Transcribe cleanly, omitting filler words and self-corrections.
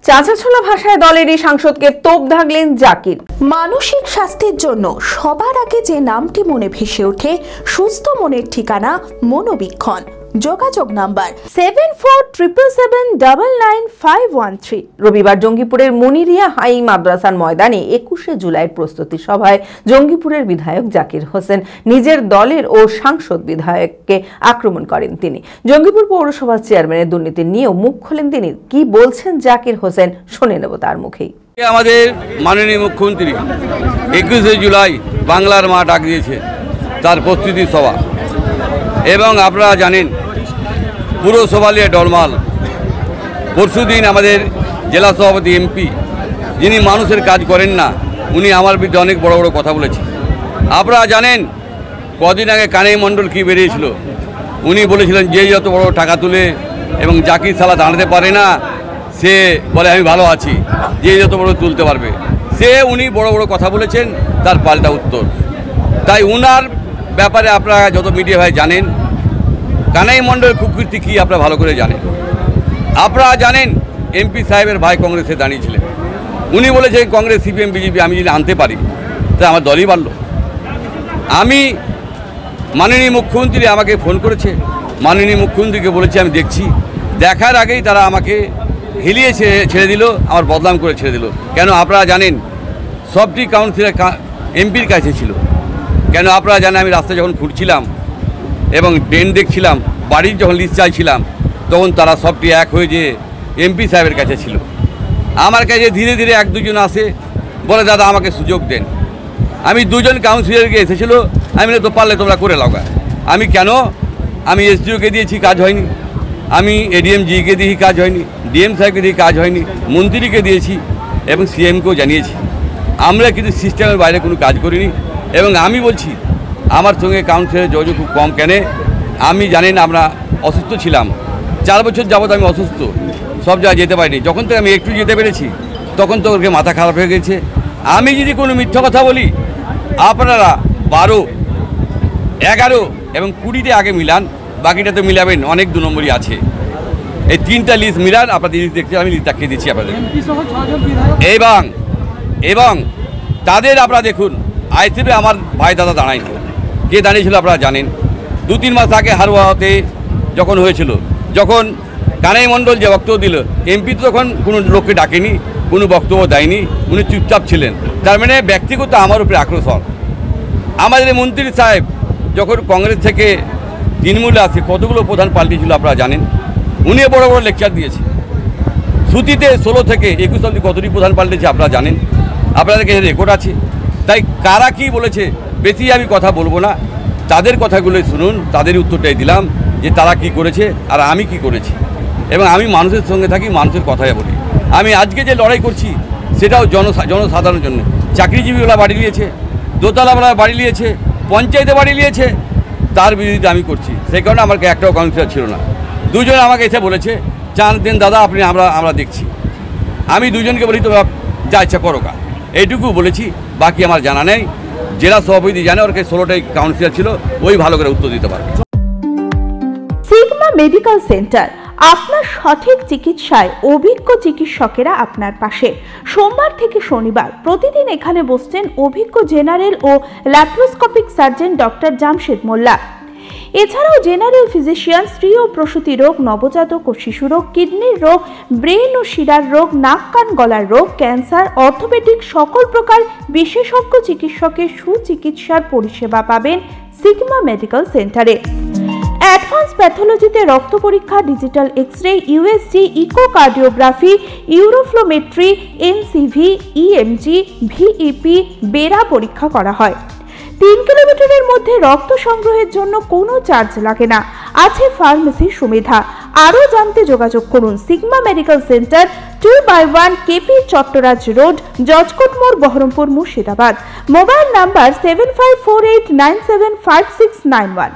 চাঁচাছোলা ভাষায় দলেরই সাংসদকে তোপ দাগলেন জাকির। মানসিক স্বাস্থ্যের জন্য সবার আগে যে নামটি মনে ভেসে ওঠে, সুস্থ মনের ঠিকানা মনোবীক্ষণ। যোগাযোগ নাম্বার 7477799513। রবিবার জঙ্গিপুরের মুনিরিয়া হাই মাদ্রাসার ময়দানে 21শে জুলাইয়ের প্রস্তুতি সভায় জঙ্গিপুরের বিধায়ক জাকির হোসেন নিজের দলের ও সাংসদ বিধায়ককে আক্রমণ করেন। তিনি জঙ্গিপুর পৌরসভার চেয়ারম্যানের দুর্নীতি নিয়েও মুখ খোলেন। তিনি কি বলছেন জাকির হোসেন, শুনে নেব তার মুখেই। আমাদের মাননীয় মুখ্যমন্ত্রী 21শে জুলাই বাংলার মা ডাক দিয়েছে তার প্রস্তুতি সভা, এবং আপনারা জানেন পুরসভা নিয়ে ডরমাল। পরশুদিন আমাদের জেলা সভাপতি এমপি, যিনি মানুষের কাজ করেন না, উনি আমার বিরুদ্ধে অনেক বড় বড় কথা বলেছে। আপনারা জানেন কদিন আগে কানাই মণ্ডল কি বেরিয়েছিল, উনি বলেছিলেন যে যত বড় টাকা তুলে এবং জাকির সালা দাঁড়াতে পারে না, সে বলে আমি ভালো আছি, যে যত বড় তুলতে পারবে, উনি বড় বড় কথা বলেছেন, তার পাল্টা উত্তর। তাই উনার ব্যাপারে আপনারা যত মিডিয়া ভাই জানেন, কানাই মণ্ডলের কুকীর্তি কী আপনারা ভালো করে জানেন। আপনারা জানেন এমপি সাহেবের ভাই কংগ্রেসে দাঁড়িয়েছিলেন, উনি বলেছে কংগ্রেস সিপিএম বিজেপি আমি যদি আনতে পারি তাই আমার দলই বাড়ল। আমি মাননীয় মুখ্যমন্ত্রী আমাকে ফোন করেছে, মাননীয় মুখ্যমন্ত্রীকে বলেছি আমি দেখছি, দেখার আগেই তারা আমাকে হিলিয়ে ছেড়ে দিল, আমার বদনাম করে ছেড়ে দিল। কেন আপনারা জানেন সবটি কাউন্সিলর এমপির কাছে ছিল। কেন আপনারা জানেন আমি রাস্তায় যখন ঘুরছিলাম এবং ড্রেন দেখছিলাম, বাড়ির যখন লিস্ট চাইছিলাম, তখন তারা সবটি এক হয়ে যে এমপি সাহেবের কাছে ছিল। আমার কাছে ধীরে ধীরে এক দুজন আসে, বলে দাদা আমাকে সুযোগ দেন। আমি দুজন কাউন্সিলরকে এসেছিলো, আমি তো পারলে তোমরা করে লাগায়। আমি কেন, আমি এসডিওকে দিয়েছি, কাজ হয়নি। আমি এডিএম জিকে দিয়েছি, কাজ হয়নি। ডিএম সাহেবকে দিয়ে কাজ হয়নি। মন্ত্রীকে দিয়েছি এবং সিএমকেও জানিয়েছি। আমরা কিন্তু সিস্টেমের বাইরে কোনো কাজ করিনি। এবং আমি বলছি আমার সঙ্গে কাউন্সিলরের যোগাযোগ খুব কম। কেন, আমি জানেন আমরা অসুস্থ ছিলাম, 4 বছর যাবৎ আমি অসুস্থ, সব জায়গায় যেতে পারিনি। যখন থেকে আমি একটু যেতে পেরেছি তখন তো ওকে মাথা খারাপ হয়ে গেছে। আমি যদি কোনো মিথ্যা কথা বলি, আপনারা 12, 11 এবং 20তে আগে মিলান, বাকিটা তো মিলাবেন, অনেক 2 নম্বরই আছে। এই 3টা লিস্ট মিলান, আপনাদের লিস্ট দেখতে আমি লিস্ট দেখিয়ে দিচ্ছি আপনাদের। এবং তাদের আপনারা দেখুন, আইসিপি আমার ভাই দাদা দাঁড়ায়নি, কে দাঁড়িয়েছিল আপনারা জানেন। 2-3 মাস আগে হারোয়াতে যখন হয়েছিল, যখন কানাই মণ্ডল যে বক্তব্য দিল, এমপি তো তখন কোনো লোককে ডাকেনি, কোনো বক্তব্য দেয়নি, উনি চুপচাপ ছিলেন। তার মানে ব্যক্তিগত আমার উপরে আক্রোশ। আমাদের মন্ত্রী সাহেব যখন কংগ্রেস থেকে তৃণমূলে আসে, কতগুলো প্রধান পাল্টিয়েছিল আপনারা জানেন। উনি বড় বড় লেকচার দিয়েছে। শ্রুতিতে 16 থেকে 21 অবধি কতটি প্রধান পাল্টেছে আপনারা জানেন, আপনাদের কাছে রেকর্ড আছে। তাই কারা কী বলেছে বেশি আমি কথা বলবো না, তাদের কথাগুলোই শুনুন, তাদের উত্তরটাই দিলাম যে তারা কি করেছে আর আমি কি করেছি। এবং আমি মানুষের সঙ্গে থাকি, মানুষের কথাই বলি। আমি আজকে যে লড়াই করছি সেটাও জনসাধারণের জন্য। চাকরিজীবীওয়ালা বাড়ি নিয়েছে, দোতলাওয়ালা বাড়ি নিয়েছে, পঞ্চায়েতে বাড়ি নিয়েছে, তার বিরোধিতা আমি করছি। সেই কারণে আমার একটাও কাউন্সিলর ছিল না। দুজন আমাকে এসে বলেছে চান দেন দাদা আপনি, আমরা দেখছি। আমি দুজনকে বলি তোমরা যা ইচ্ছা করো কা, এইটুকু বলেছি, বাকি আমার জানা নেই। জেলা সভাপতি জানে, ওর 16টাই কাউন্সিলর ছিল, ওই ভালো করে উত্তর দিতে পারবে। সিগমা মেডিকেল সেন্টার, আপনার সঠিক চিকিৎসায় অভিজ্ঞ চিকিৎসকেরা আপনার পাশে। সোমবার থেকে শনিবার প্রতিদিন এখানে বসছেন অভিজ্ঞ জেনারেল ও ল্যাপ্রোস্কোপিক সার্জন ডক্টর জামশেদ মোল্লা। এছাড়াও জেনারেল ফিজিশিয়ান, স্ত্রী ও প্রসূতি রোগ, নবজাতক ও শিশু রোগ, কিডনির রোগ, ব্রেন ও শিরার রোগ, নাক কান গলার রোগ, ক্যান্সার, অর্থোপেডিক সকল প্রকার বিশেষজ্ঞ চিকিৎসকের সুচিকিৎসার পরিষেবা পাবেন সিগমা মেডিকেল সেন্টারে। অ্যাডভান্স প্যাথোলজিতে রক্ত পরীক্ষা, digital X ray, USG, echocardiography, uroflowmetry, NCV, EMG, VEP, BERA পরীক্ষা করা হয়। 3 কিলোমিটারের মধ্যে রক্ত সংগ্রহের জন্য কোনো চার্জ লাগে না। আছে ফার্মেসির সুবিধা। আরও জানতে যোগাযোগ করুন Sigma medical centre, 2/1 KP Chattoraj road, judge court মোড়, বহরমপুর, মুর্শিদাবাদ। Mobile number 7548975691।